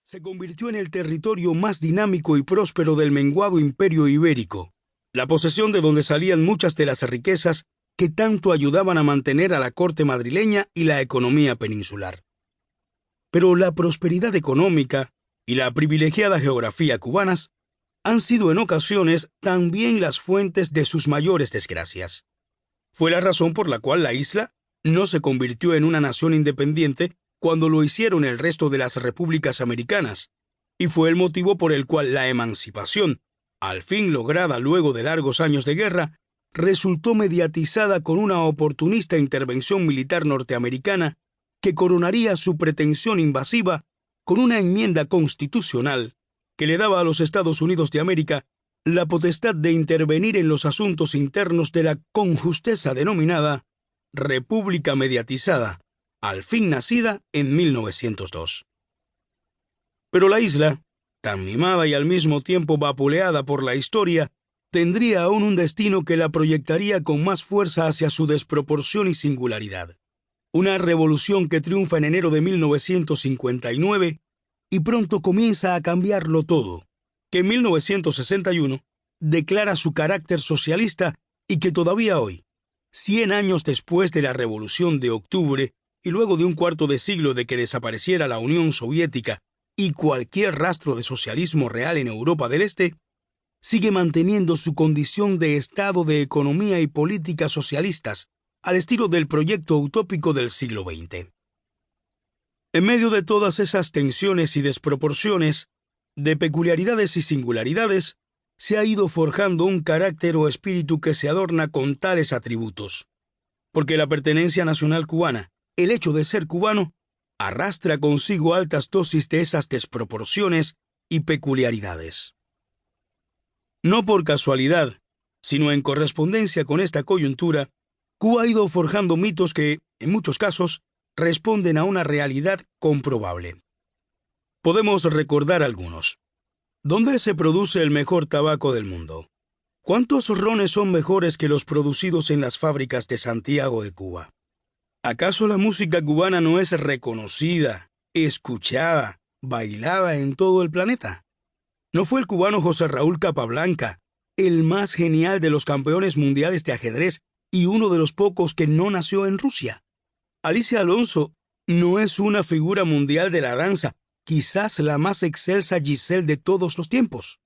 se convirtió en el territorio más dinámico y próspero del menguado imperio ibérico, la posesión de donde salían muchas de las riquezas que tanto ayudaban a mantener a la corte madrileña y la economía peninsular. Pero la prosperidad económica y la privilegiada geografía cubanas han sido en ocasiones también las fuentes de sus mayores desgracias. Fue la razón por la cual la isla no se convirtió en una nación independiente cuando lo hicieron el resto de las repúblicas americanas, y fue el motivo por el cual la emancipación, al fin lograda luego de largos años de guerra, resultó mediatizada con una oportunista intervención militar norteamericana que coronaría su pretensión invasiva con una enmienda constitucional que le daba a los Estados Unidos de América la potestad de intervenir en los asuntos internos de la con justeza denominada República Mediatizada, al fin nacida en 1902. Pero la isla, tan mimada y al mismo tiempo vapuleada por la historia, tendría aún un destino que la proyectaría con más fuerza hacia su desproporción y singularidad. Una revolución que triunfa en enero de 1959 y pronto comienza a cambiarlo todo, que en 1961 declara su carácter socialista y que todavía hoy, 100 años después de la Revolución de Octubre y luego de un cuarto de siglo de que desapareciera la Unión Soviética y cualquier rastro de socialismo real en Europa del Este, sigue manteniendo su condición de estado de economía y política socialistas al estilo del proyecto utópico del siglo XX. En medio de todas esas tensiones y desproporciones, de peculiaridades y singularidades, se ha ido forjando un carácter o espíritu que se adorna con tales atributos, porque la pertenencia nacional cubana, el hecho de ser cubano, arrastra consigo altas dosis de esas desproporciones y peculiaridades. No por casualidad, sino en correspondencia con esta coyuntura, Cuba ha ido forjando mitos que, en muchos casos, responden a una realidad comprobable. Podemos recordar algunos. ¿Dónde se produce el mejor tabaco del mundo? ¿Cuántos rones son mejores que los producidos en las fábricas de Santiago de Cuba? ¿Acaso la música cubana no es reconocida, escuchada, bailada en todo el planeta? ¿No fue el cubano José Raúl Capablanca, el más genial de los campeones mundiales de ajedrez y uno de los pocos que no nació en Rusia? Alicia Alonso no es una figura mundial de la danza, quizás la más excelsa Giselle de todos los tiempos.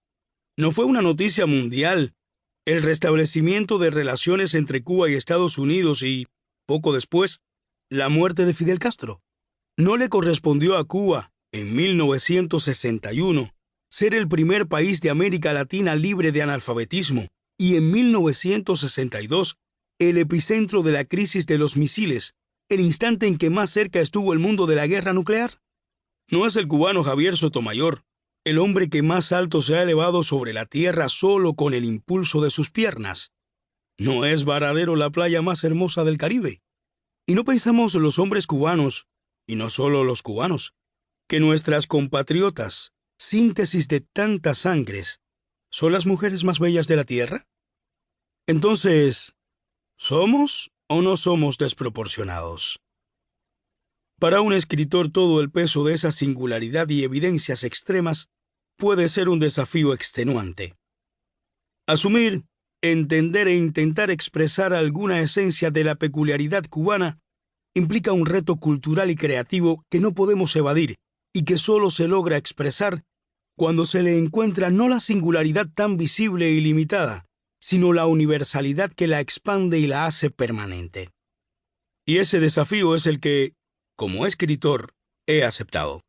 No fue una noticia mundial el restablecimiento de relaciones entre Cuba y Estados Unidos y, poco después, la muerte de Fidel Castro. No le correspondió a Cuba, en 1961, ser el primer país de América Latina libre de analfabetismo, y en 1962, el epicentro de la crisis de los misiles, el instante en que más cerca estuvo el mundo de la guerra nuclear. No es el cubano Javier Sotomayor, el hombre que más alto se ha elevado sobre la tierra solo con el impulso de sus piernas. No es Varadero la playa más hermosa del Caribe. Y no pensamos los hombres cubanos, y no solo los cubanos, que nuestras compatriotas, síntesis de tantas sangres, son las mujeres más bellas de la tierra. Entonces, ¿somos o no somos desproporcionados? Para un escritor todo el peso de esa singularidad y evidencias extremas puede ser un desafío extenuante. Asumir, entender e intentar expresar alguna esencia de la peculiaridad cubana implica un reto cultural y creativo que no podemos evadir y que solo se logra expresar cuando se le encuentra no la singularidad tan visible y limitada, sino la universalidad que la expande y la hace permanente. Y ese desafío es el que, como escritor, he aceptado.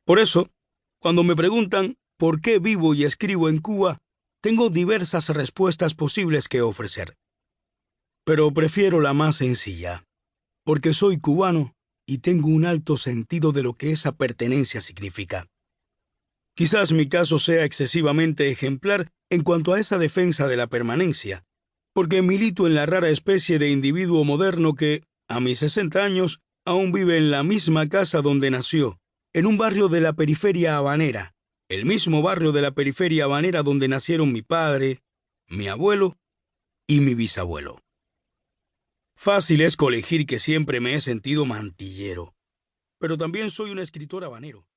Por eso, cuando me preguntan por qué vivo y escribo en Cuba, tengo diversas respuestas posibles que ofrecer. Pero prefiero la más sencilla, porque soy cubano y tengo un alto sentido de lo que esa pertenencia significa. Quizás mi caso sea excesivamente ejemplar en cuanto a esa defensa de la permanencia, porque milito en la rara especie de individuo moderno que, a mis 60 años, aún vive en la misma casa donde nació, en un barrio de la periferia habanera, el mismo barrio de la periferia habanera donde nacieron mi padre, mi abuelo y mi bisabuelo. Fácil es colegir que siempre me he sentido mantillero, pero también soy un escritor habanero.